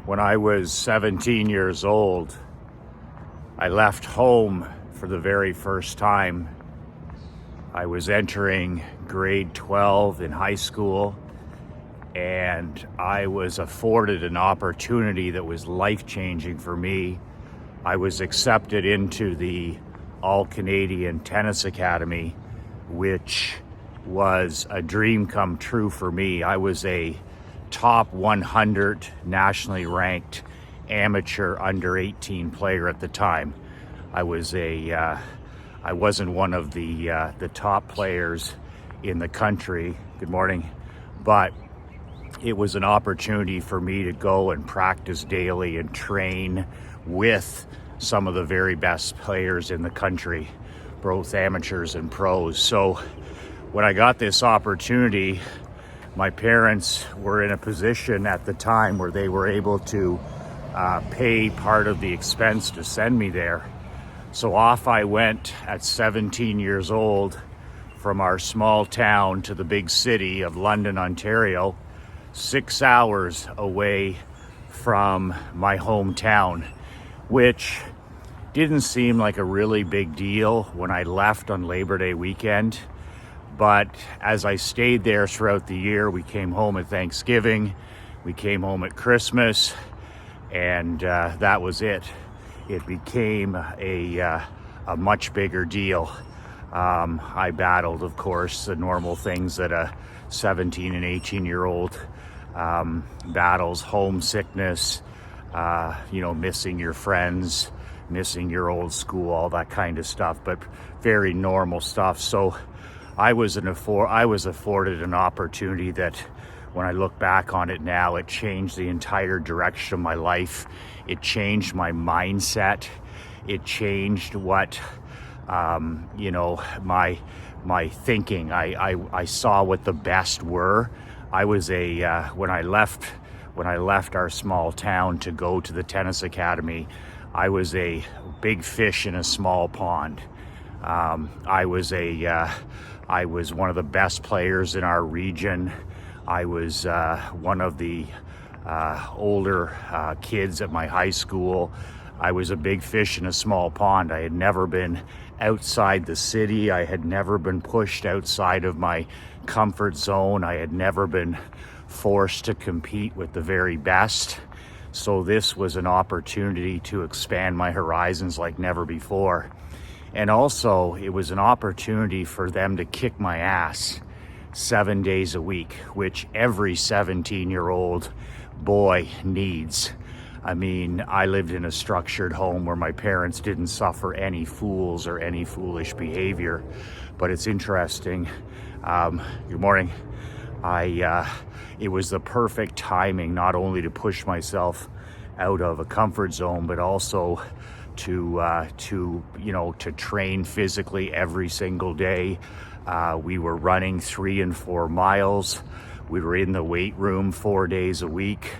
When I was 17 years old, I left home for the very first time. I was entering grade 12 in high school, and I was afforded an opportunity that was life-changing for me. I was accepted into the All-Canadian Tennis Academy, which was a dream come true for me. I was a top 100 nationally ranked amateur under 18 player at the time. I wasn't one of the top players in the country. Good morning. But it was an opportunity for me to go and practice daily and train with some of the very best players in the country, both amateurs and pros. So when I got this opportunity, my parents were in a position at the time where they were able to pay part of the expense to send me there. So off I went at 17 years old from our small town to the big city of London, Ontario, 6 hours away from my hometown, which didn't seem like a really big deal when I left on Labor Day weekend. But as I stayed there throughout the year, we came home at Thanksgiving, we came home at Christmas, and that was it. It became a much bigger deal. I battled, of course, the normal things that a 17 and 18-year-old battles: homesickness, missing your friends, missing your old school, all that kind of stuff, but very normal stuff. So I was afforded an opportunity that, when I look back on it now, it changed the entire direction of my life. It changed my mindset. It changed what, my thinking. I saw what the best were. I was when I left our small town to go to the tennis academy, I was a big fish in a small pond. I was one of the best players in our region. I was one of the older kids at my high school. I was a big fish in a small pond. I had never been outside the city. I had never been pushed outside of my comfort zone. I had never been forced to compete with the very best. So this was an opportunity to expand my horizons like never before. And also, it was an opportunity for them to kick my ass 7 days a week, which every 17-year-old boy needs. I mean, I lived in a structured home where my parents didn't suffer any fools or any foolish behavior. But it's interesting. Good morning. It was the perfect timing, not only to push myself out of a comfort zone, but also to train physically every single day. We were running 3 and 4 miles. We were in the weight room 4 days a week.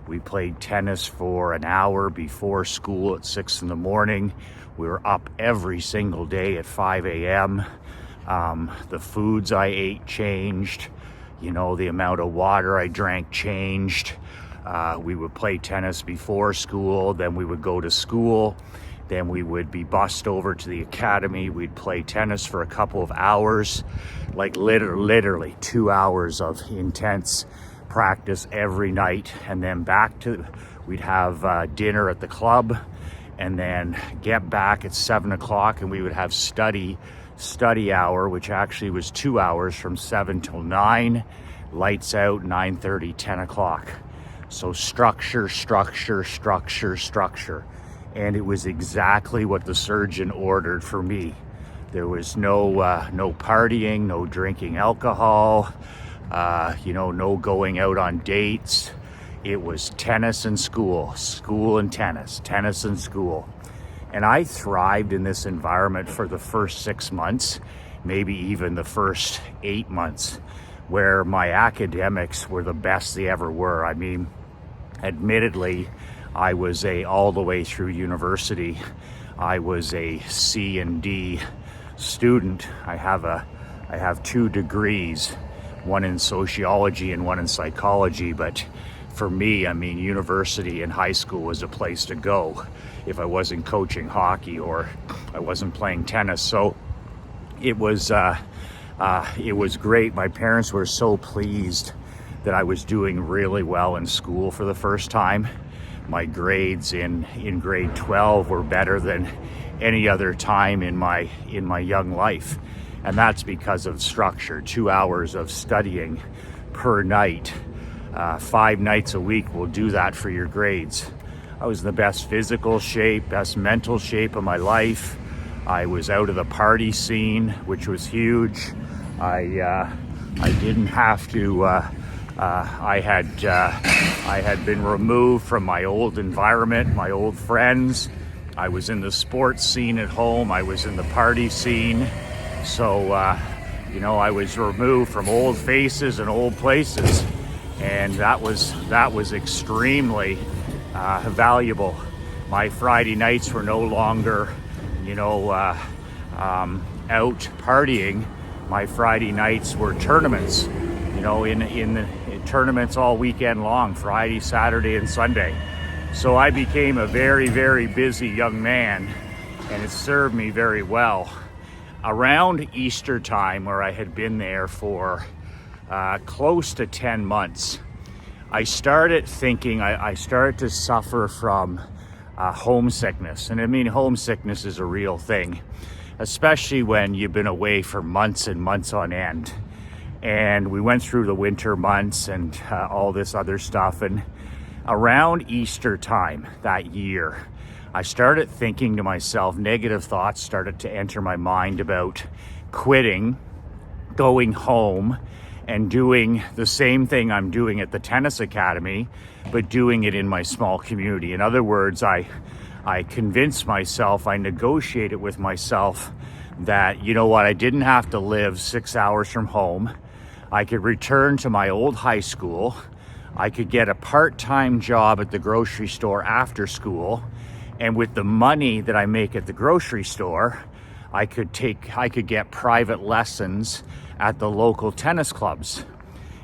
We played tennis for an hour before school at 6 in the morning. We were up every single day at 5 a.m. The foods I ate changed. The amount of water I drank changed. We would play tennis before school, then we would go to school, then we would be bussed over to the academy. We'd play tennis for a couple of hours, like literally 2 hours of intense practice every night, and then we'd have dinner at the club, and then get back at 7 o'clock, and we would have study hour, which actually was 2 hours from 7 till 9, lights out 9:30, 10 o'clock. So structure. And it was exactly what the surgeon ordered for me. There was no partying, no drinking alcohol, no going out on dates. It was tennis and school and tennis and school. And I thrived in this environment for the first 6 months, maybe even the first 8 months, where my academics were the best they ever were. I mean, admittedly, I was all the way through university, I was a C and D student. I have 2 degrees, one in sociology and one in psychology, but for me, I mean, university and high school was a place to go if I wasn't coaching hockey or I wasn't playing tennis. So it was great. My parents were so pleased that I was doing really well in school for the first time. My grades in grade 12 were better than any other time in my young life. And that's because of structure. 2 hours of studying per night, 5 nights a week will do that for your grades. I was in the best physical shape, best mental shape of my life. I was out of the party scene, which was huge. I didn't have to. I had been removed from my old environment, my old friends. I was in the sports scene at home. I was in the party scene. So, I was removed from old faces and old places, and that was extremely valuable. My Friday nights were no longer, out partying. My Friday nights were tournaments, in tournaments all weekend long, Friday, Saturday, and Sunday. So I became a very, very busy young man, and it served me very well. Around Easter time, where I had been there for close to 10 months, I started thinking, I started to suffer from homesickness. And I mean, homesickness is a real thing, especially when you've been away for months and months on end. And we went through the winter months and all this other stuff. And around Easter time that year, I started thinking to myself, negative thoughts started to enter my mind about quitting, going home, and doing the same thing I'm doing at the tennis academy, but doing it in my small community. In other words, I convinced myself, I negotiated with myself that, I didn't have to live 6 hours from home. I could return to my old high school. I could get a part-time job at the grocery store after school. And with the money that I make at the grocery store, I could get private lessons at the local tennis clubs.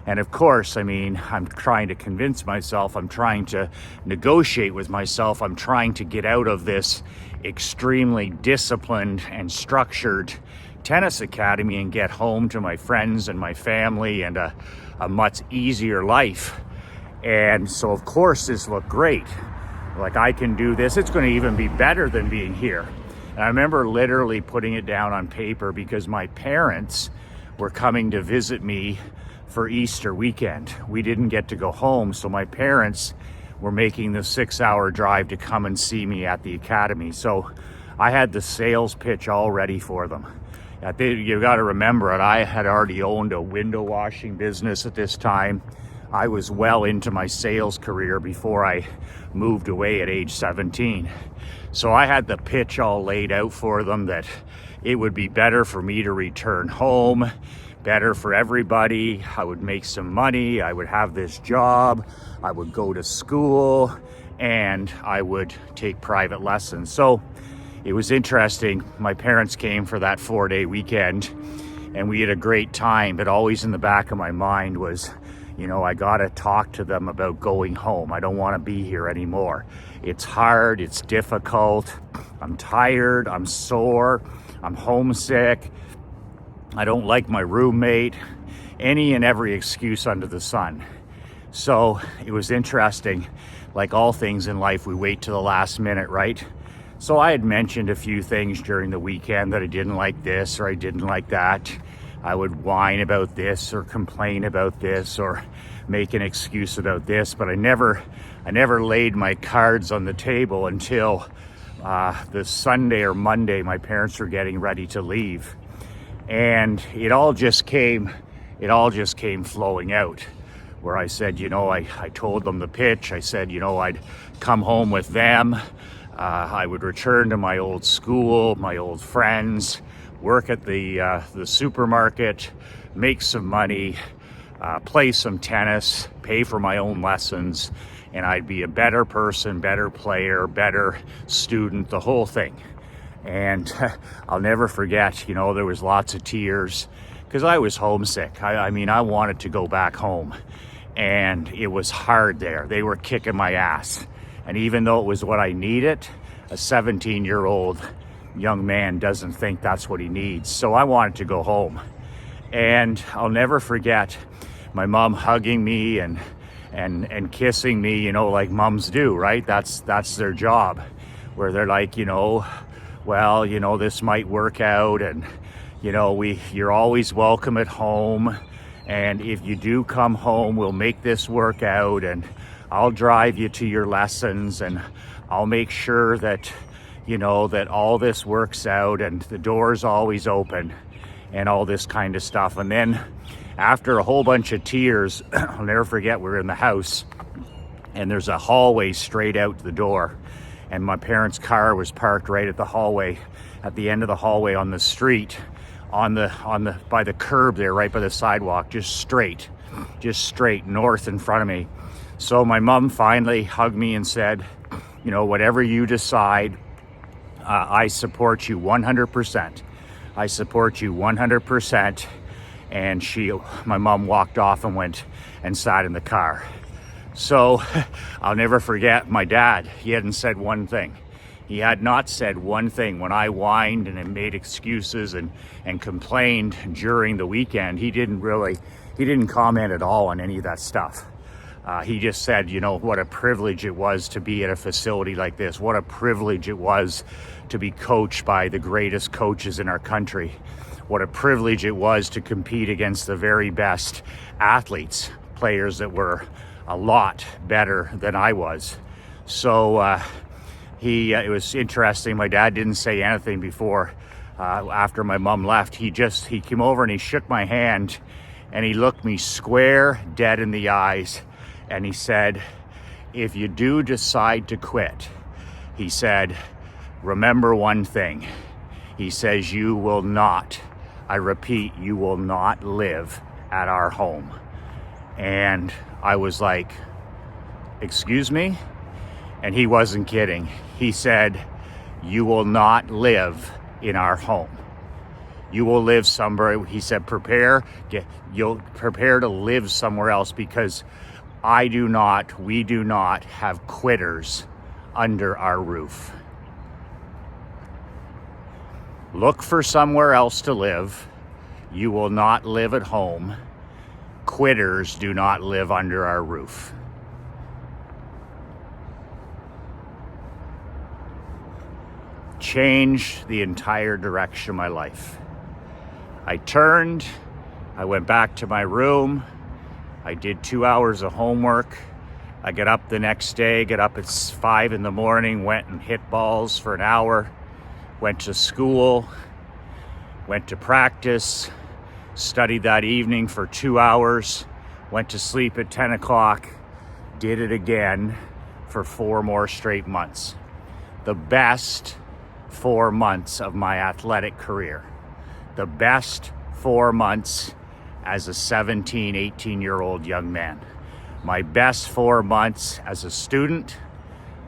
And of course, I'm trying to convince myself, I'm trying to negotiate with myself, I'm trying to get out of this extremely disciplined and structured tennis academy and get home to my friends and my family and a much easier life. And so of course this looked great. Like, I can do this. It's going to even be better than being here. And I remember literally putting it down on paper because my parents were coming to visit me for Easter weekend. We didn't get to go home, so my parents were making the 6-hour drive to come and see me at the academy. So I had the sales pitch all ready for them. You got to remember it. I had already owned a window washing business at this time. I was well into my sales career before I moved away at age 17. So I had the pitch all laid out for them that it would be better for me to return home, better for everybody. I would make some money. I would have this job. I would go to school and I would take private lessons. So it was interesting. My parents came for that 4-day weekend and we had a great time, but always in the back of my mind was, I got to talk to them about going home. I don't want to be here anymore. It's hard. It's difficult. I'm tired. I'm sore. I'm homesick. I don't like my roommate. Any and every excuse under the sun. So it was interesting. Like all things in life, we wait to the last minute, right? So I had mentioned a few things during the weekend that I didn't like this or I didn't like that. I would whine about this or complain about this or make an excuse about this, but I never laid my cards on the table until the Sunday or Monday my parents were getting ready to leave. And it all just came flowing out, where I said, I told them the pitch. I said, I'd come home with them. I would return to my old school, my old friends, work at the supermarket, make some money, play some tennis, pay for my own lessons, and I'd be a better person, better player, better student, the whole thing. And I'll never forget, there was lots of tears because I was homesick. I wanted to go back home. and it was hard there. They were kicking my ass. And even though it was what I needed, a 17-year-old young man doesn't think that's what he needs. So I wanted to go home. And I'll never forget my mom hugging me and kissing me, you know, like moms do, right? That's their job, where they're like, you know, well, you know, this might work out, and you know, you're always welcome at home, and if you do come home, we'll make this work out, and I'll drive you to your lessons, and I'll make sure that, you know, that all this works out, and the door's always open, and all this kind of stuff. And then after a whole bunch of tears, I'll never forget, we're in the house, and there's a hallway straight out the door, and my parents' car was parked right at the hallway, at the end of the hallway on the street, on the by the curb there, right by the sidewalk, just straight north in front of me. So my mom finally hugged me and said, you know, whatever you decide, I support you 100%. I support you 100%. And my mom walked off and went and sat in the car. So I'll never forget my dad. He hadn't said one thing. He had not said one thing. When I whined and made excuses and complained during the weekend, he didn't comment at all on any of that stuff. He just said, you know, what a privilege it was to be at a facility like this. What a privilege it was to be coached by the greatest coaches in our country. What a privilege it was to compete against the very best athletes, players that were a lot better than I was. So it was interesting. My dad didn't say anything before, after my mom left. He came over and he shook my hand, and he looked me square dead in the eyes, and he said, if you do decide to quit, he said, remember one thing. He says, you will not, I repeat, you will not live at our home. And I was like, excuse me? And he wasn't kidding. He said, you will not live in our home. You will live somewhere. He said, you'll prepare to live somewhere else, because we do not have quitters under our roof. Look for somewhere else to live. You will not live at home. Quitters do not live under our roof. Changed the entire direction of my life. I went back to my room. I did 2 hours of homework. I got up the next day, got up at 5 in the morning, went and hit balls for an hour, went to school, went to practice, studied that evening for 2 hours, went to sleep at 10 o'clock, did it again for 4 more straight months. The best 4 months of my athletic career. The best 4 months as a 17, 18-year-old young man. My best 4 months as a student.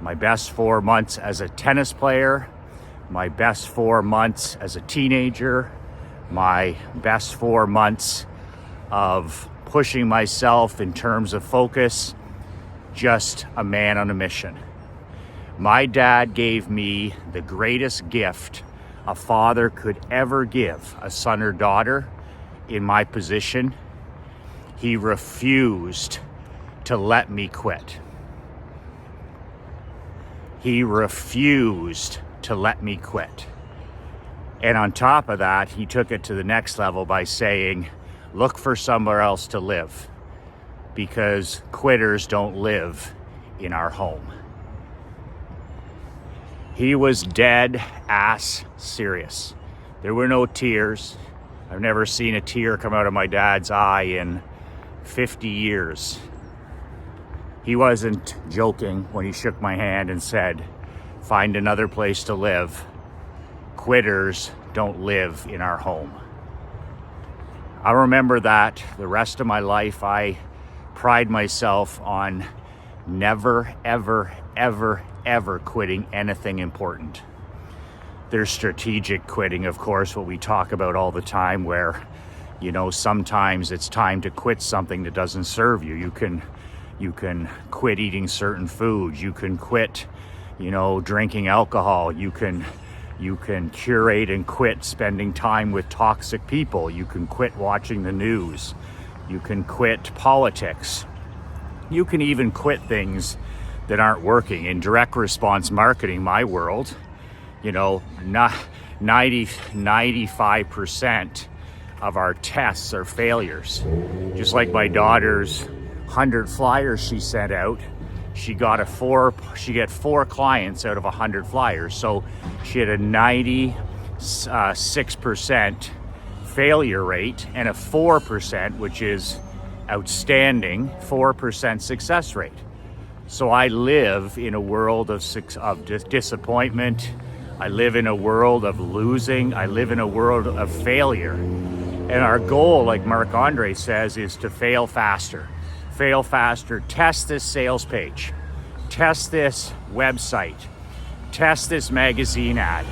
My best 4 months as a tennis player. My best 4 months as a teenager. My best 4 months of pushing myself in terms of focus. Just a man on a mission. My dad gave me the greatest gift a father could ever give a son or daughter in my position. He refused to let me quit. He refused to let me quit. And on top of that, he took it to the next level by saying, look for somewhere else to live, because quitters don't live in our home. He was dead ass serious. There were no tears. I've never seen a tear come out of my dad's eye in 50 years. He wasn't joking when he shook my hand and said, find another place to live. Quitters don't live in our home. I remember that the rest of my life. I pride myself on never, ever, ever, ever quitting anything important. There's strategic quitting, of course, what we talk about all the time, where You know, sometimes it's time to quit something that doesn't serve you. You can quit eating certain foods. You can quit, you know, drinking alcohol. You can curate and quit spending time with toxic people. You can quit watching the news. You can quit politics. You can even quit things that aren't working. In direct response marketing, my world, you know, 95% of our tests are failures. Just like my daughter's 100 flyers she sent out, she got 4 clients out of 100 flyers. So she had a 96% failure rate and a 4%, which is outstanding, 4% success rate. So I live in a world of disappointment. I live in a world of losing. I live in a world of failure. And our goal, like Marc-Andre says, is to fail faster. Fail faster. Test this sales page. Test this website. Test this magazine ad.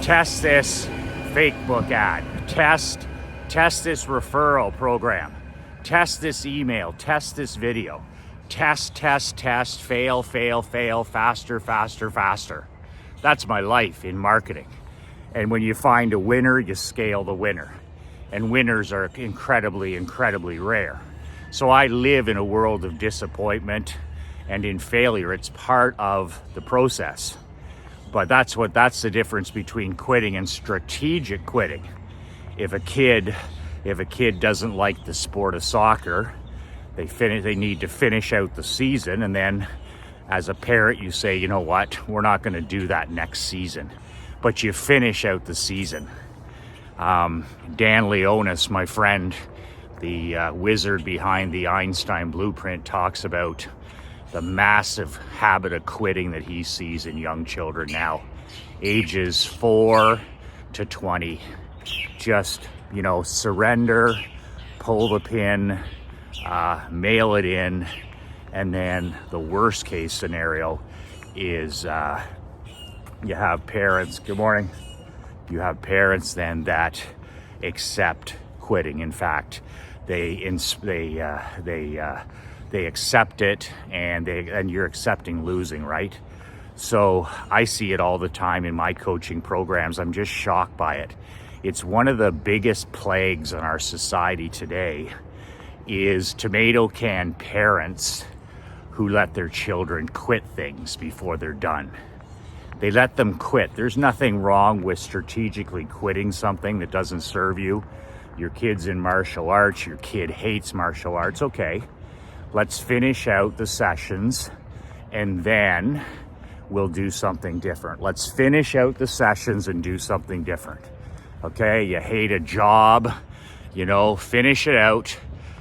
Test this fake book ad. Test this referral program. Test this email. Test this video. Test, fail, faster, faster. That's my life in marketing. And when you find a winner, you scale the winner. And winners are incredibly rare. So I live in a world of disappointment and in failure. It's part of the process. But that's the difference between quitting and strategic quitting. If a kid doesn't like the sport of soccer, they need to finish out the season, and then as a parent you say, you know what, we're not going to do that next season, but you finish out the season. Dan Leonis, my friend, the wizard behind the Einstein blueprint, talks about the massive habit of quitting that he sees in young children now, ages 4 to 20. Just, you know, surrender, pull the pin, mail it in, and then the worst case scenario is you have parents, good morning, you have parents then that accept quitting. In fact, they accept it, and you're accepting losing, right? So I see it all the time in my coaching programs. I'm just shocked by it. It's one of the biggest plagues in our society today is tomato can parents who let their children quit things before they're done. They let them quit. There's nothing wrong with strategically quitting something that doesn't serve you. Your kid's in martial arts, your kid hates martial arts. Okay, let's finish out the sessions and then we'll do something different. Let's finish out the sessions and do something different. Okay, you hate a job, you know, finish it out,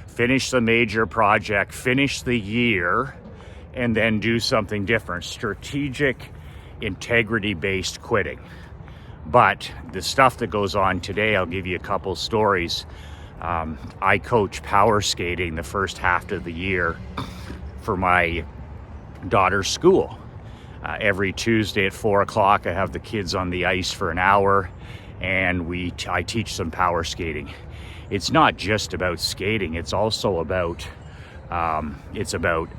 finish the major project, finish the year, and then do something different. Strategic, integrity-based quitting. But the stuff that goes on today, I'll give you a couple stories. I coach power skating the first half of the year for my daughter's school. Every Tuesday at 4 o'clock, I have the kids on the ice for an hour, and I teach them power skating. It's not just about skating. It's also about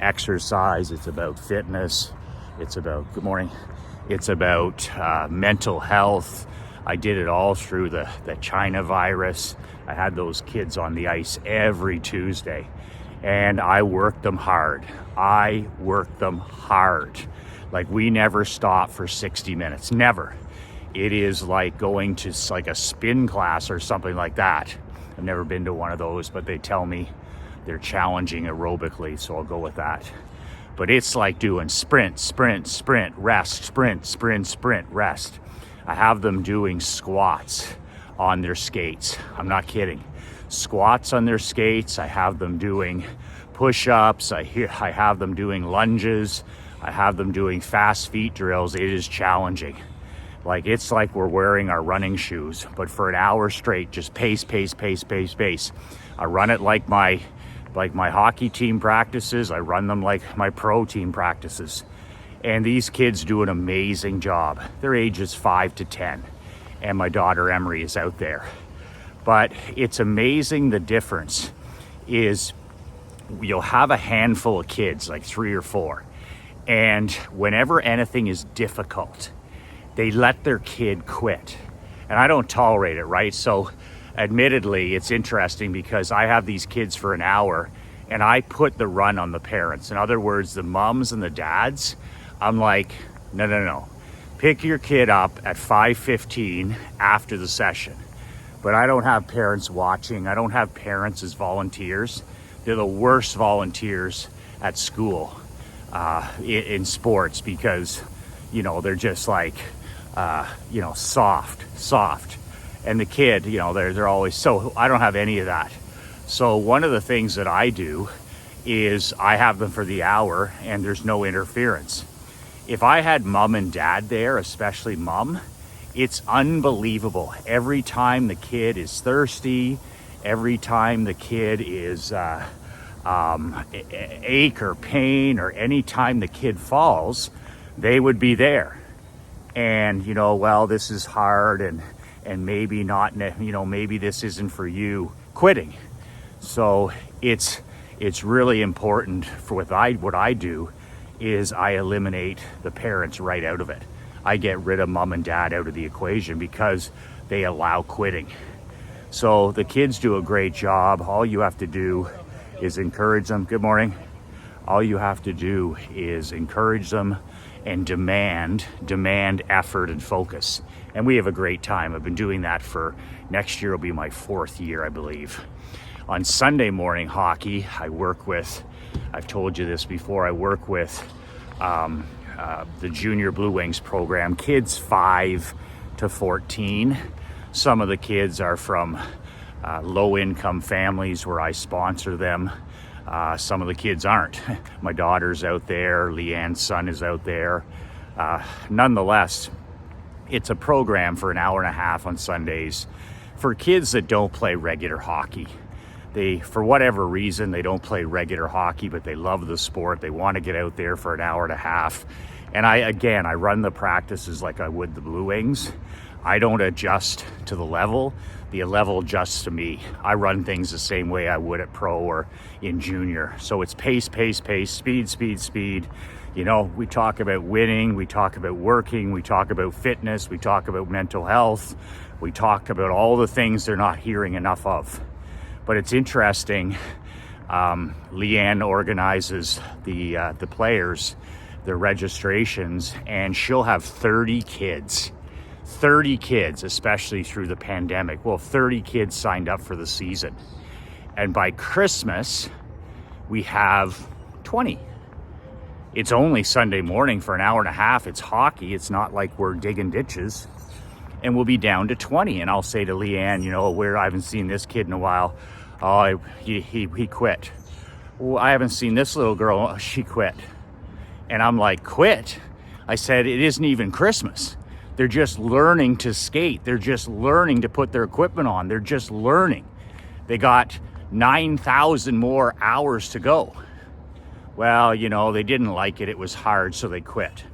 exercise. It's about fitness. It's about, good morning. It's about mental health. I did it all through the China virus. I had those kids on the ice every Tuesday, and I worked them hard. Like, we never stop for 60 minutes, never. It is like going to like a spin class or something like that. I've never been to one of those, but they tell me they're challenging aerobically, so I'll go with that. But it's like doing sprint, rest, sprint, rest. I have them doing squats on their skates. I'm not kidding. Squats on their skates. I have them doing push-ups. I have them doing lunges. I have them doing fast feet drills. It is challenging. Like, it's like we're wearing our running shoes, but for an hour straight, just pace. I run it like my hockey team practices. I run them like my pro team practices. And these kids do an amazing job. Their age is 5 to 10. And my daughter Emery is out there. But it's amazing the difference is you'll have a handful of kids, like 3 or 4, and whenever anything is difficult, they let their kid quit. And I don't tolerate it, right? So admittedly, it's interesting because I have these kids for an hour and I put the run on the parents. In other words, the moms and the dads, I'm like, no. Pick your kid up at 5:15 after the session. But I don't have parents watching. I don't have parents as volunteers. They're the worst volunteers at school in sports because, they're just like, soft. And the kid, they're always, so I don't have any of that. So one of the things that I do is I have them for the hour and there's no interference. If I had mom and dad there, especially mom, it's unbelievable. Every time the kid is thirsty, every time the kid is ache or pain, or any time the kid falls, they would be there. And, this is hard and maybe not, maybe this isn't for you, quitting. So it's really important for what I do is I eliminate the parents right out of it. I get rid of mom and dad out of the equation because they allow quitting. So the kids do a great job. All you have to do is encourage them. Good morning. All you have to do is encourage them and demand effort and focus. And we have a great time. I've been doing that for, next year will be my 4th year, I believe. On Sunday morning hockey, I work with, I've told you this before, I work with the Junior Blue Wings program, kids 5 to 14. Some of the kids are from low-income families where I sponsor them. Some of the kids aren't. My daughter's out there, Leanne's son is out there. Nonetheless, it's a program for an hour and a half on Sundays for kids that don't play regular hockey. They, for whatever reason, they don't play regular hockey, but they love the sport. They want to get out there for an hour and a half. And I run the practices like I would the Blue Wings. I don't adjust to the level. The level adjusts to me. I run things the same way I would at pro or in junior. So it's pace, speed. We talk about winning, we talk about working, we talk about fitness, we talk about mental health, we talk about all the things they're not hearing enough of. But it's interesting, Leanne organizes the players, their registrations, and she'll have 30 kids, especially through the pandemic. Well, 30 kids signed up for the season. And by Christmas, we have 20. It's only Sunday morning for an hour and a half. It's hockey. It's not like we're digging ditches. And we'll be down to 20. And I'll say to Leanne, I haven't seen this kid in a while. Oh, he quit. Well, I haven't seen this little girl. She quit. And I'm like, quit? I said, it isn't even Christmas. They're just learning to skate. They're just learning to put their equipment on. They're just learning. They got 9,000 more hours to go. Well, they didn't like it. It was hard, so they quit.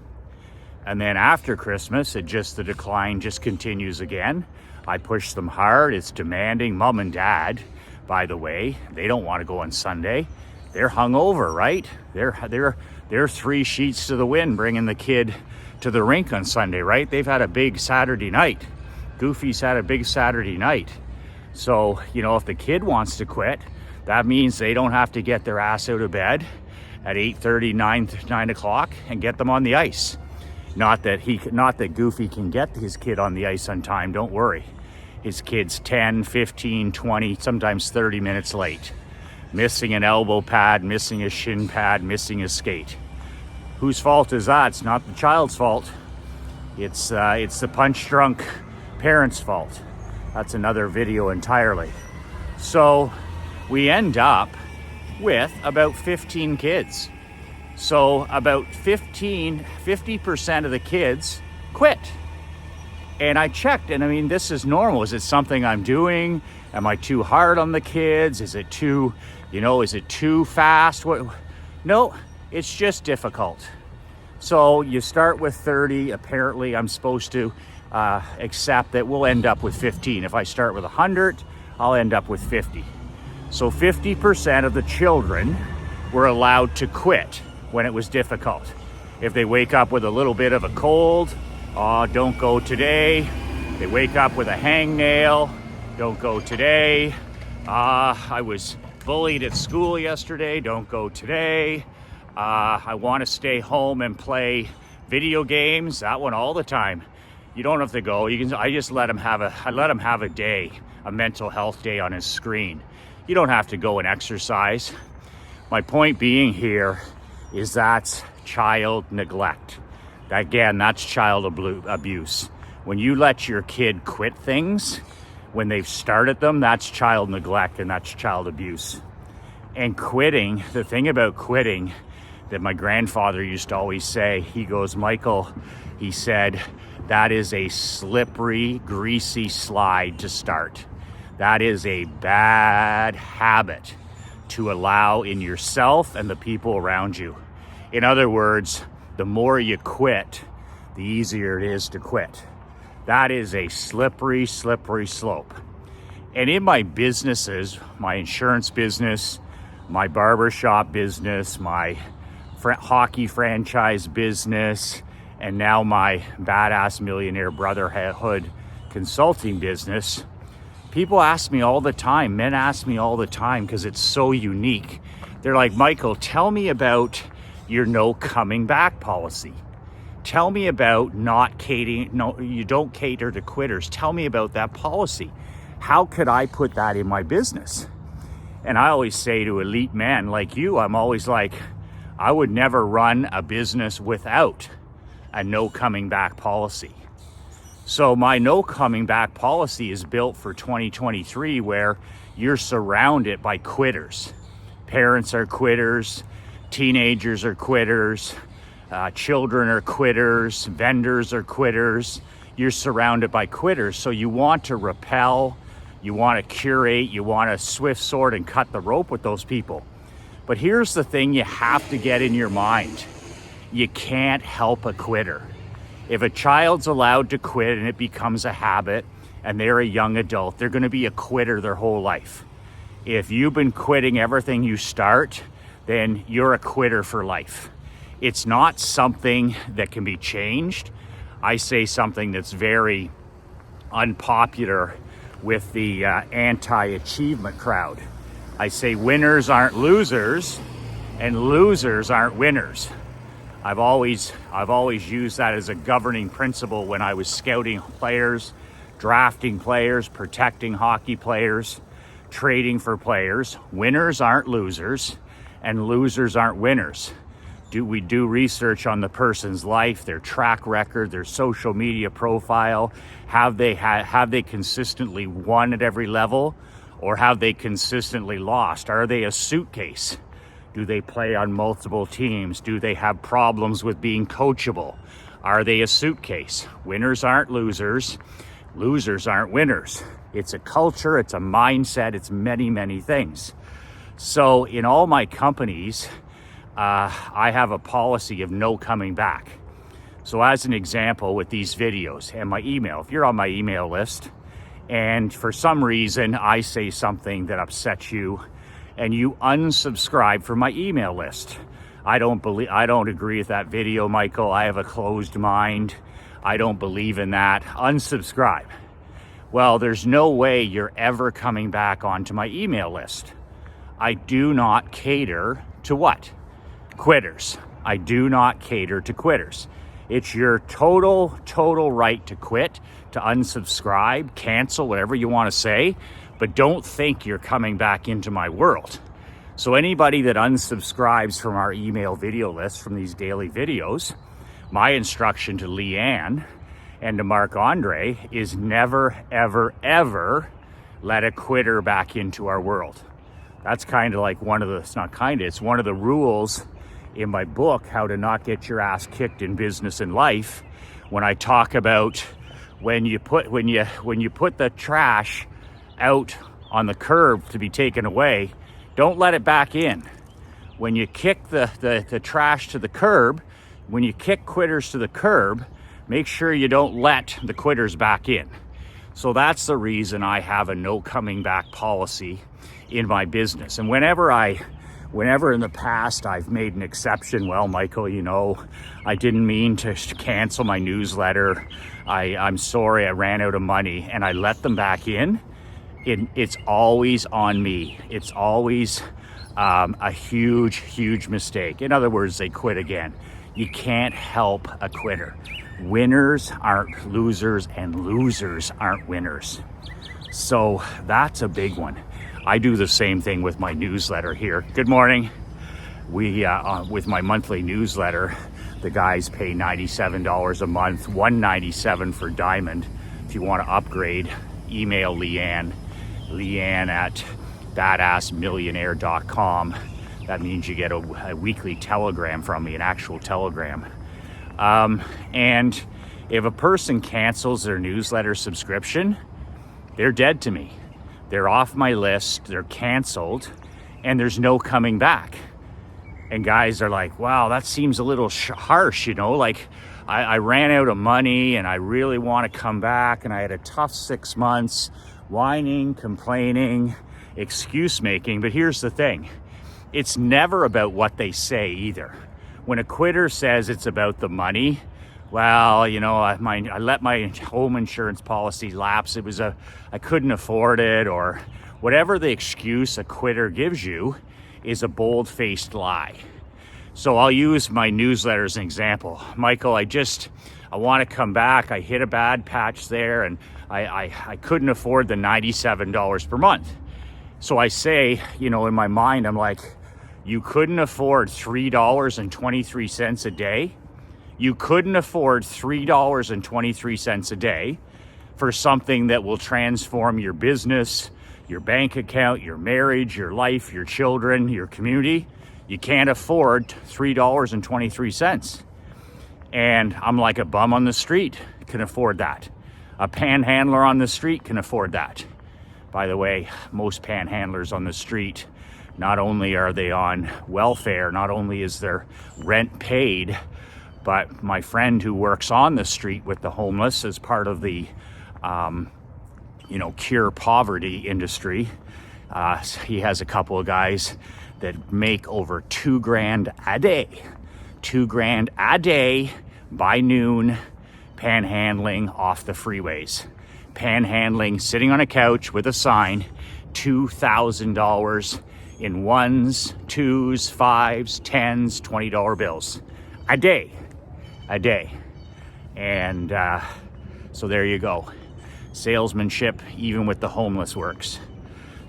And then after Christmas, the decline just continues again. I push them hard. It's demanding. Mom and dad, by the way, they don't want to go on Sunday. They're hungover, right? They're 3 sheets to the wind bringing the kid to the rink on Sunday, right? They've had a big Saturday night. Goofy's had a big Saturday night. So, if the kid wants to quit, that means they don't have to get their ass out of bed at 8:30, 9 o'clock and get them on the ice. Not that Goofy can get his kid on the ice on time, don't worry. His kid's 10, 15, 20, sometimes 30 minutes late. Missing an elbow pad, missing a shin pad, missing a skate. Whose fault is that? It's not the child's fault. It's the punch-drunk parents' fault. That's another video entirely. So we end up with about 15 kids. So about 50% of the kids quit. And I checked, and this is normal. Is it something I'm doing? Am I too hard on the kids? Is it too fast? No, it's just difficult. So you start with 30. Apparently I'm supposed to accept that we'll end up with 15. If I start with 100, I'll end up with 50. So 50% of the children were allowed to quit when it was difficult. If they wake up with a little bit of a cold, oh, don't go today. They wake up with a hangnail, don't go today. I was bullied at school yesterday, don't go today. I want to stay home and play video games, that one all the time. You don't have to go. I just let him have a day, a mental health day on his screen. You don't have to go and exercise. My point being here is that's child neglect. Again, that's child abuse. When you let your kid quit things when they've started them, that's child neglect and that's child abuse. And quitting, the thing about quitting that my grandfather used to always say, he goes, Michael, he said, that is a slippery, greasy slide to start. That is a bad habit to allow in yourself and the people around you. In other words, the more you quit, the easier it is to quit. That is a slippery, slippery slope. And in my businesses, my insurance business, my barbershop business, my hockey franchise business, and now my Badass Millionaire Brotherhood consulting business, people ask me all the time, men ask me all the time because it's so unique. They're like, Michael, tell me about your no coming back policy. Tell me about not catering, no, you don't cater to quitters. Tell me about that policy. How could I put that in my business? And I always say to elite men like you, I'm always like, I would never run a business without a no coming back policy. So my no coming back policy is built for 2023 where you're surrounded by quitters. Parents are quitters, teenagers are quitters, children are quitters, vendors are quitters. You're surrounded by quitters. So you want to repel, you want to curate, you want to swift sword and cut the rope with those people. But here's the thing you have to get in your mind. You can't help a quitter. If a child's allowed to quit and it becomes a habit and they're a young adult, they're going to be a quitter their whole life. If you've been quitting everything you start, then you're a quitter for life. It's not something that can be changed. I say something that's very unpopular with the anti-achievement crowd. I say winners aren't losers and losers aren't winners. I've always used that as a governing principle when I was scouting players, drafting players, protecting hockey players, trading for players. Winners aren't losers and losers aren't winners. We do research on the person's life, their track record, their social media profile. Have they consistently won at every level, or have they consistently lost? Are they a suitcase? Do they play on multiple teams? Do they have problems with being coachable? Are they a suitcase? Winners aren't losers. Losers aren't winners. It's a culture, it's a mindset, it's many, many things. So in all my companies, I have a policy of no coming back. So as an example with these videos and my email, if you're on my email list and for some reason I say something that upsets you and you unsubscribe from my email list, I don't agree with that video, Michael. I have a closed mind. I don't believe in that. Unsubscribe. Well, there's no way you're ever coming back onto my email list. I do not cater to what? Quitters. I do not cater to quitters. It's your total right to quit, to unsubscribe, cancel, whatever you want to say, but don't think you're coming back into my world. So anybody that unsubscribes from our email video list, from these daily videos, my instruction to Leanne and to Marc-Andre is never, ever, ever let a quitter back into our world. That's kind of like it's one of the rules in my book, How to Not Get Your Ass Kicked in Business and Life, when I talk about when you put the trash out on the curb to be taken away, don't let it back in. When you kick the trash to the curb, when you kick quitters to the curb, make sure you don't let the quitters back in. So that's the reason I have a no coming back policy in my business. And whenever in the past I've made an exception, well, Michael, you know, I didn't mean to cancel my newsletter. I'm sorry, I ran out of money, and I let them back in. It's always on me. It's always a huge mistake. In other words, they quit again. You can't help a quitter. Winners aren't losers, and losers aren't winners. So that's a big one. I do the same thing with my newsletter here. Good morning. With my monthly newsletter, the guys pay $97 a month, $197 for Diamond. If you want to upgrade, email Leanne at badassmillionaire.com. That means you get a weekly telegram from me, an actual telegram. And if a person cancels their newsletter subscription, they're dead to me. They're off my list, they're canceled, and there's no coming back. And guys are like, wow, that seems a little harsh, you know, like I ran out of money and I really want to come back, and I had a tough 6 months, whining, complaining, excuse making. But here's the thing, it's never about what they say either. When a quitter says it's about the money, well, you know, I let my home insurance policy lapse. I couldn't afford it, or whatever the excuse a quitter gives you is a bold-faced lie. So I'll use my newsletter as an example. Michael, I want to come back. I hit a bad patch there, and I couldn't afford the $97 per month. So I say, you know, in my mind, I'm like, you couldn't afford $3.23 a day. You couldn't afford $3.23 a day for something that will transform your business, your bank account, your marriage, your life, your children, your community. You can't afford $3.23. And I'm like, a bum on the street can afford that. A panhandler on the street can afford that. By the way, most panhandlers on the street, not only are they on welfare, not only is their rent paid, but my friend who works on the street with the homeless as part of the cure poverty industry, he has a couple of guys that make over $2,000 a day. $2,000 a day by noon, panhandling off the freeways. Panhandling, sitting on a couch with a sign, $2,000 in ones, twos, fives, tens, $20 bills a day. And so there you go. Salesmanship, even with the homeless, works.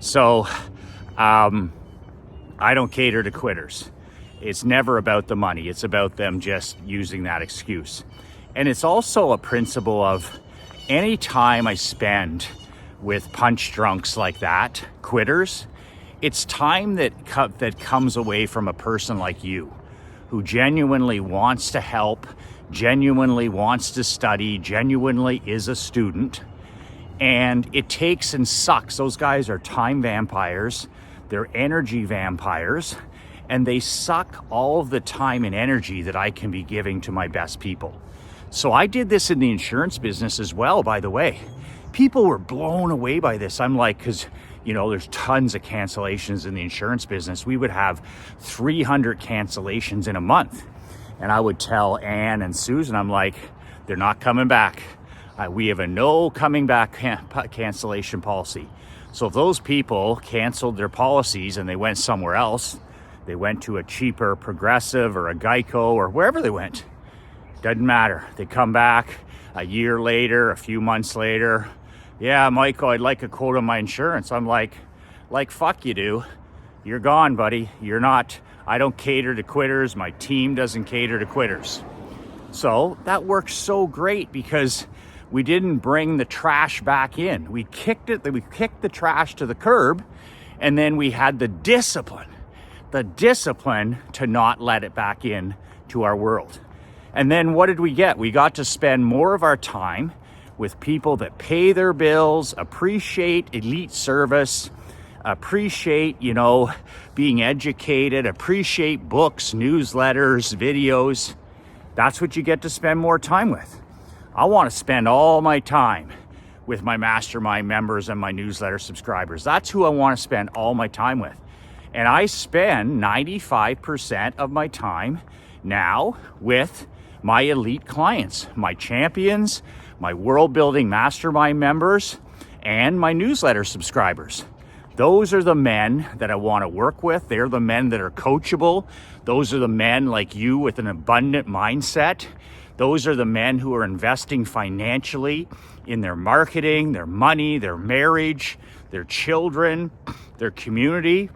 So I don't cater to quitters. It's never about the money. It's about them just using that excuse. And it's also a principle of any time I spend with punch drunks like that, quitters, it's time that comes away from a person like you, who genuinely wants to help, genuinely wants to study, genuinely is a student. And it takes and sucks. Those guys are time vampires. They're energy vampires. And they suck all of the time and energy that I can be giving to my best people. So I did this in the insurance business as well, by the way. People were blown away by this. I'm like, because, you know, there's tons of cancellations in the insurance business. We would have 300 cancellations in a month. And I would tell Ann and Susan, I'm like, they're not coming back. We have a no coming back cancellation policy. So if those people canceled their policies and they went somewhere else, they went to a cheaper Progressive or a Geico or wherever they went, doesn't matter. They come back a year later, a few months later. Yeah, Michael, I'd like a quote on my insurance. I'm like fuck you do. You're gone, buddy. You're not. I don't cater to quitters. My team doesn't cater to quitters. So that works so great because we didn't bring the trash back in. We kicked the trash to the curb, and then we had the discipline to not let it back in to our world. And then what did we get? We got to spend more of our time with people that pay their bills, appreciate elite service, appreciate, you know, being educated, appreciate books, newsletters, videos. That's what you get to spend more time with. I want to spend all my time with my mastermind members and my newsletter subscribers. That's who I want to spend all my time with. And I spend 95% of my time now with my elite clients, my champions, my world building mastermind members, and my newsletter subscribers. Those are the men that I want to work with. They're the men that are coachable. Those are the men like you with an abundant mindset. Those are the men who are investing financially in their marketing, their money, their marriage, their children, their community.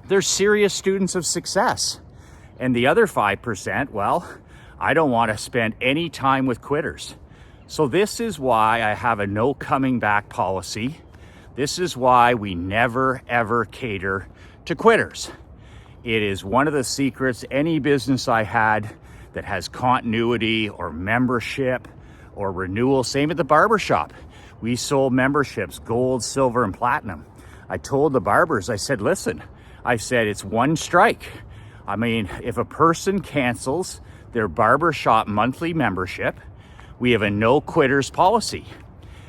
They're serious students of success. And the other 5%, well, I don't want to spend any time with quitters. So this is why I have a no coming back policy. This is why we never ever cater to quitters. It is one of the secrets. Any business I had that has continuity or membership or renewal, same at the barbershop. We sold memberships, gold, silver, and platinum. I told the barbers, I said, listen, I said, it's one strike. I mean, if a person cancels their barbershop monthly membership, we have a no quitters policy.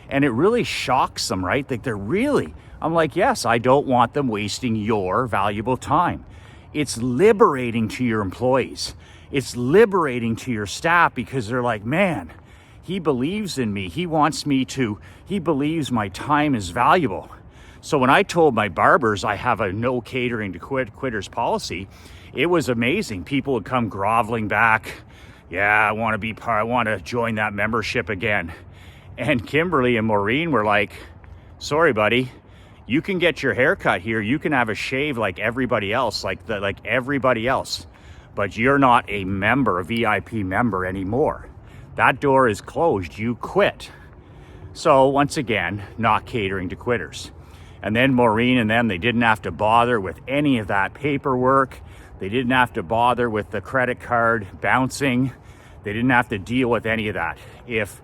And it really shocks them, right? Like I'm like, yes, I don't want them wasting your valuable time. It's liberating to your employees. It's liberating to your staff because they're like, man, he believes in me. He believes my time is valuable. So when I told my barbers I have a no catering to quitters policy, it was amazing. People would come groveling back. Yeah, I want to join that membership again. And Kimberly and Maureen were like, sorry, buddy, you can get your hair cut here. You can have a shave like everybody else, like everybody else. But you're not a member, a VIP member anymore. That door is closed. You quit. So once again, not catering to quitters. And then Maureen and them, they didn't have to bother with any of that paperwork. They didn't have to bother with the credit card bouncing. They didn't have to deal with any of that. If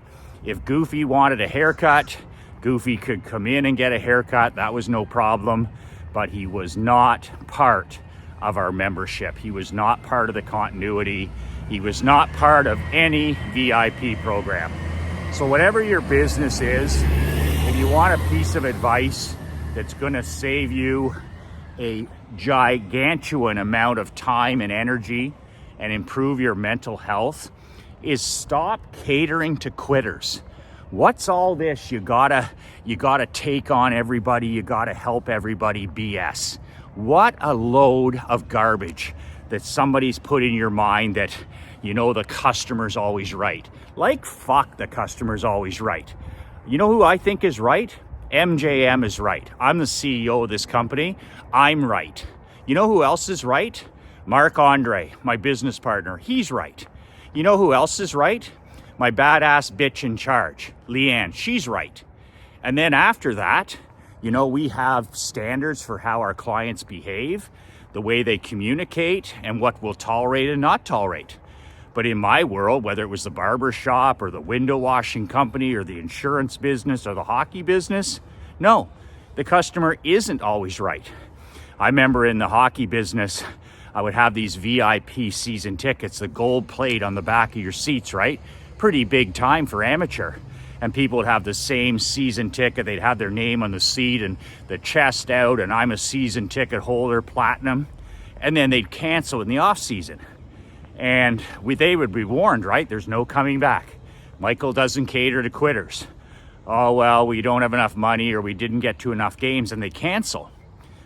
Goofy wanted a haircut, Goofy could come in and get a haircut. That was no problem. But he was not part of our membership. He was not part of the continuity. He was not part of any VIP program. So whatever your business is, if you want a piece of advice that's going to save you a gigantuan amount of time and energy and improve your mental health, is stop catering to quitters. What's all this? You gotta take on everybody. You gotta help everybody BS. What a load of garbage that somebody's put in your mind that, the customer's always right. Like, fuck, the customer's always right. You know who I think is right? MJM is right. I'm the CEO of this company. I'm right. You know who else is right? Mark Andre, my business partner. He's right. You know who else is right? My badass bitch in charge, Leanne. She's right. And then after that, we have standards for how our clients behave, the way they communicate, and what we'll tolerate and not tolerate. But in my world, whether it was the barber shop or the window washing company or the insurance business or the hockey business, no, the customer isn't always right. I remember in the hockey business, I would have these VIP season tickets, the gold plate on the back of your seats, right? Pretty big time for amateur. And people would have the same season ticket. They'd have their name on the seat and the chest out, and I'm a season ticket holder, platinum. And then they'd cancel in the off season. And they would be warned, right? There's no coming back. Michael doesn't cater to quitters. Oh, well, we don't have enough money or we didn't get to enough games, and they cancel.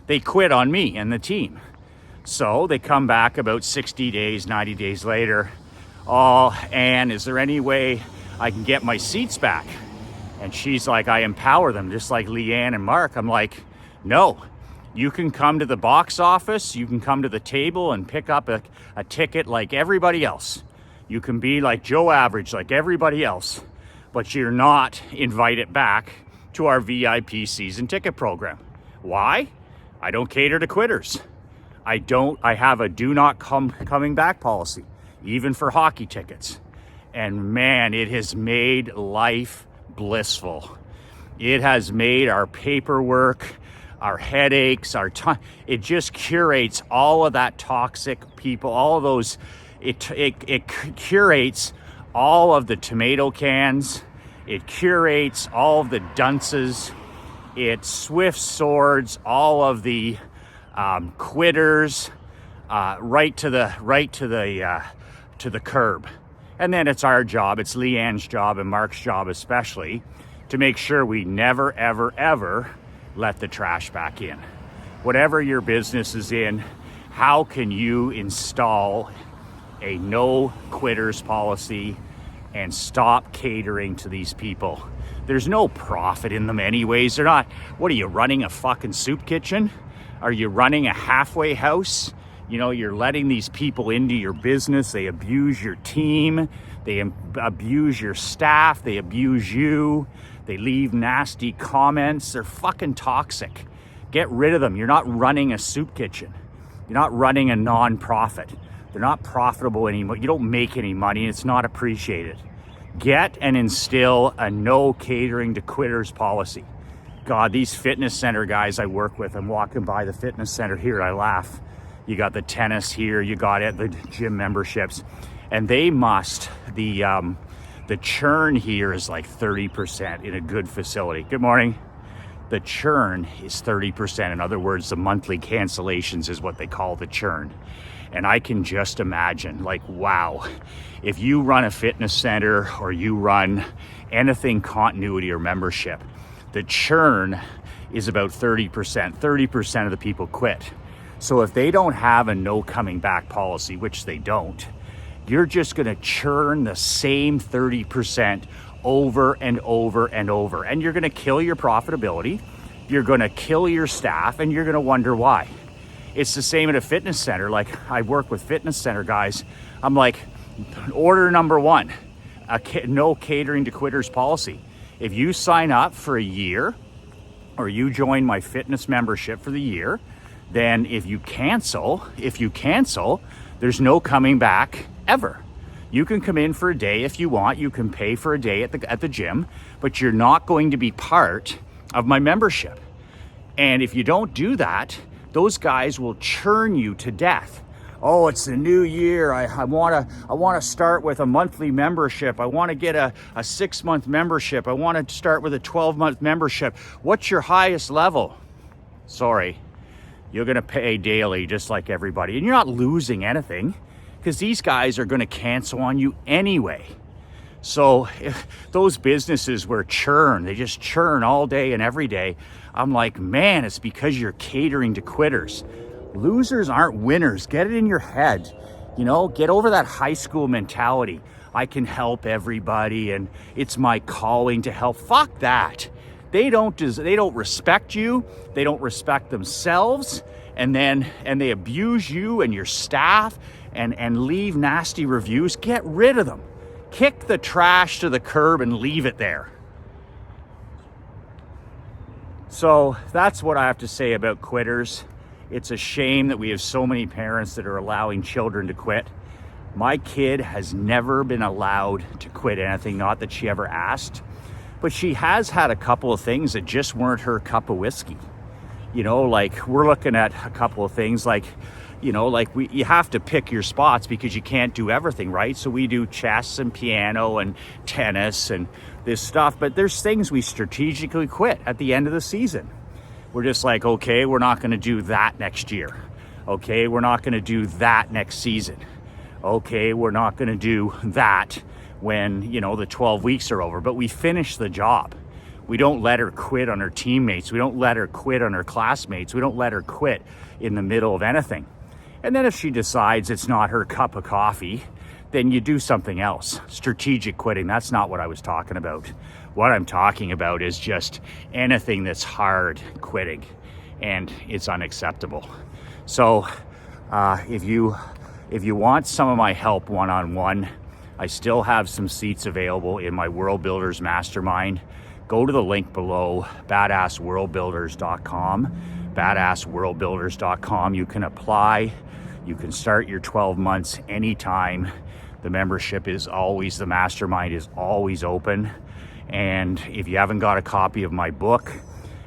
They quit on me and the team. So they come back about 60 days, 90 days later. Oh, Anne, is there any way I can get my seats back? And she's like, I empower them, just like Leanne and Mark. I'm like, no, you can come to the box office. You can come to the table and pick up a ticket like everybody else. You can be like Joe Average, like everybody else, but you're not invited back to our VIP season ticket program. Why? I don't cater to quitters. I have a do not coming back policy, even for hockey tickets. And man, it has made life blissful. It has made our paperwork, our headaches, our time. It just curates all of that toxic people, all of those. It curates all of the tomato cans It curates all of the dunces. It swift swords all of the quitters right to the curb. And then it's our job, it's Leanne's job and Mark's job especially, to make sure we never, ever, ever let the trash back in. Whatever your business is in, how can you install a no quitters policy and stop catering to these people? There's no profit in them anyways. They're not, what are you, running a fucking soup kitchen? Are you running a halfway house? You know, you're letting these people into your business. They abuse your team. They abuse your staff. They abuse you. They leave nasty comments. They're fucking toxic. Get rid of them. You're not running a soup kitchen. You're not running a non-profit. They're not profitable anymore. You don't make any money. It's not appreciated. Get and instill a no catering to quitters policy. God, these fitness center guys I work with, I'm walking by the fitness center here, I laugh. You got the tennis here, you got it, the gym memberships, and they must, the churn here is like 30% in a good facility. Good morning. The churn is 30%. In other words, the monthly cancellations is what they call the churn. And I can just imagine, like, wow, if you run a fitness center or you run anything continuity or membership, the churn is about 30%. 30% of the people quit. So if they don't have a no coming back policy, which they don't, you're just gonna churn the same 30% over and over and over. And you're gonna kill your profitability, you're gonna kill your staff, and you're gonna wonder why. It's the same at a fitness center. Like, I work with fitness center guys. I'm like, order number one, no catering to quitters policy. If you sign up for a year or you join my fitness membership for the year, then if you cancel, there's no coming back ever. You can come in for a day if you want. You can pay for a day at the gym, but you're not going to be part of my membership. And if you don't do that, those guys will churn you to death. Oh, it's the new year. I want to start with a monthly membership. I want to get a 6-month membership. I want to start with a 12-month membership. What's your highest level? Sorry, you're going to pay daily just like everybody. And you're not losing anything because these guys are going to cancel on you anyway. So if those businesses were churn, they just churn all day and every day. I'm like, man, it's because you're catering to quitters. Losers aren't winners. Get it in your head. You know, get over that high school mentality. I can help everybody and it's my calling to help. Fuck that. They don't respect you. They don't respect themselves. And they abuse you and your staff and leave nasty reviews. Get rid of them. Kick the trash to the curb and leave it there. So that's what I have to say about quitters. It's a shame that we have so many parents that are allowing children to quit. My kid has never been allowed to quit anything, not that she ever asked, but she has had a couple of things that just weren't her cup of whiskey. You know, like we're looking at a couple of things like, you know, like you have to pick your spots because you can't do everything, right? So we do chess and piano and tennis and this stuff, but there's things we strategically quit at the end of the season. We're just like, okay, we're not going to do that next year. Okay, we're not going to do that next season. Okay, we're not going to do that when, you know, the 12 weeks are over, but we finish the job. We don't let her quit on her teammates. We don't let her quit on her classmates. We don't let her quit in the middle of anything. And then if she decides it's not her cup of coffee, then you do something else. Strategic quitting, that's not what I was talking about. What I'm talking about is just anything that's hard quitting, and it's unacceptable. So if you want some of my help one-on-one, I still have some seats available in my World Builders Mastermind. Go to the link below, badassworldbuilders.com, badassworldbuilders.com. You can apply. You can start your 12 months anytime. The membership is always, the mastermind is always open. And if you haven't got a copy of my book,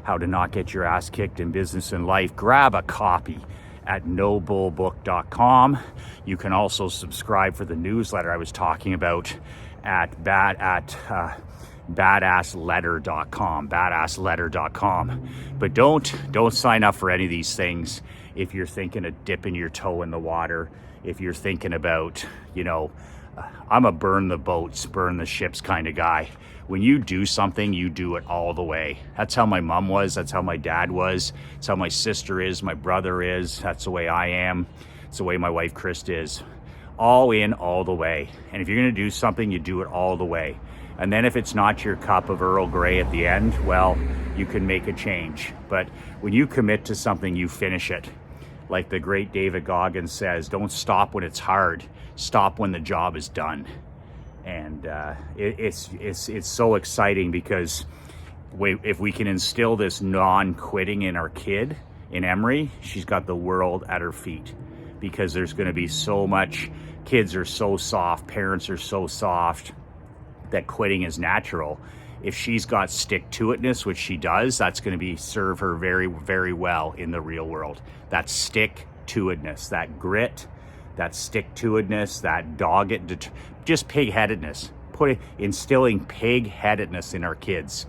How to Not Get Your Ass Kicked in Business and Life, grab a copy at nobullbook.com. You can also subscribe for the newsletter I was talking about at badassletter.com. But don't sign up for any of these things if you're thinking of dipping your toe in the water, if you're thinking about, I'm a burn the boats, burn the ships kind of guy. When you do something, you do it all the way. That's how my mom was. That's how my dad was. That's how my sister is, my brother is. That's the way I am. It's the way my wife, Chris, is. All in, all the way. And if you're going to do something, you do it all the way. And then if it's not your cup of Earl Grey at the end, well, you can make a change. But when you commit to something, you finish it. Like the great David Goggins says, don't stop when it's hard. Stop when the job is done. And it's so exciting because if we can instill this non-quitting in our kid, in Emery, she's got the world at her feet. Because there's going to be so much, kids are so soft, parents are so soft, that quitting is natural. If she's got stick-to-itness, which she does, that's going to serve her very, very well in the real world. That stick-to-itness, that grit, that stick-to-itness, that dogged, just pig-headedness. Instilling pig-headedness in our kids.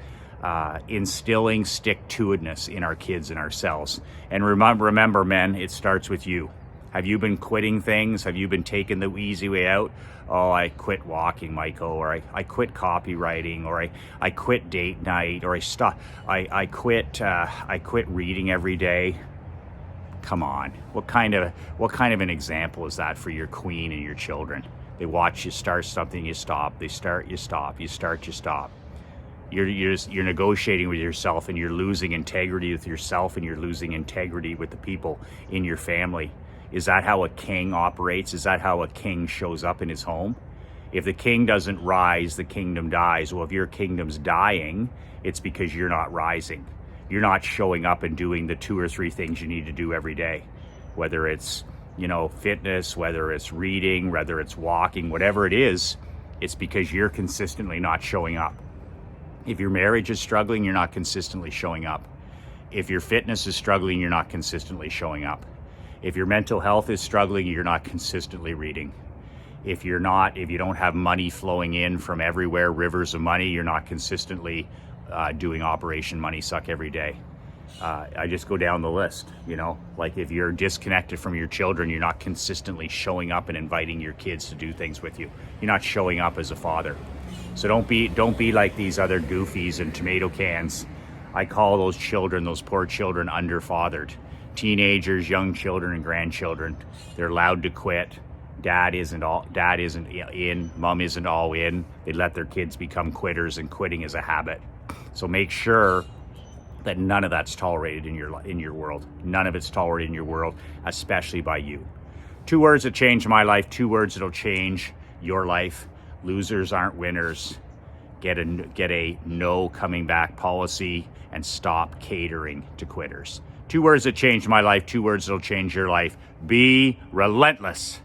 Instilling stick-to-itness in our kids and ourselves. And remember, men, it starts with you. Have you been quitting things? Have you been taking the easy way out? Oh, I quit walking, Michael, or I quit copywriting, or I quit date night, or I quit reading every day. Come on, what kind of an example is that for your queen and your children? They watch you start something, you stop. They start, you stop. You start, you stop. You're negotiating with yourself, and you're losing integrity with yourself, and you're losing integrity with the people in your family. Is that how a king operates? Is that how a king shows up in his home? If the king doesn't rise, the kingdom dies. Well, if your kingdom's dying, it's because you're not rising. You're not showing up and doing the 2 or 3 things you need to do every day. Whether it's, fitness, whether it's reading, whether it's walking, whatever it is, it's because you're consistently not showing up. If your marriage is struggling, you're not consistently showing up. If your fitness is struggling, you're not consistently showing up. If your mental health is struggling, you're not consistently reading. If you don't have money flowing in from everywhere, rivers of money, you're not consistently doing Operation Money Suck every day. I just go down the list, like if you're disconnected from your children, you're not consistently showing up and inviting your kids to do things with you. You're not showing up as a father. So don't be like these other goofies and tomato cans. I call those children, those poor children, underfathered. Teenagers, young children, and grandchildren, they're allowed to quit. Dad isn't in, mom isn't all in. They let their kids become quitters, and quitting is a habit. So make sure that none of that's tolerated in your world. None of it's tolerated in your world, especially by you. 2 words that changed my life, 2 words that'll change your life. Losers aren't winners. Get a no coming back policy and stop catering to quitters. 2 words that changed my life, 2 words that'll change your life. Be relentless.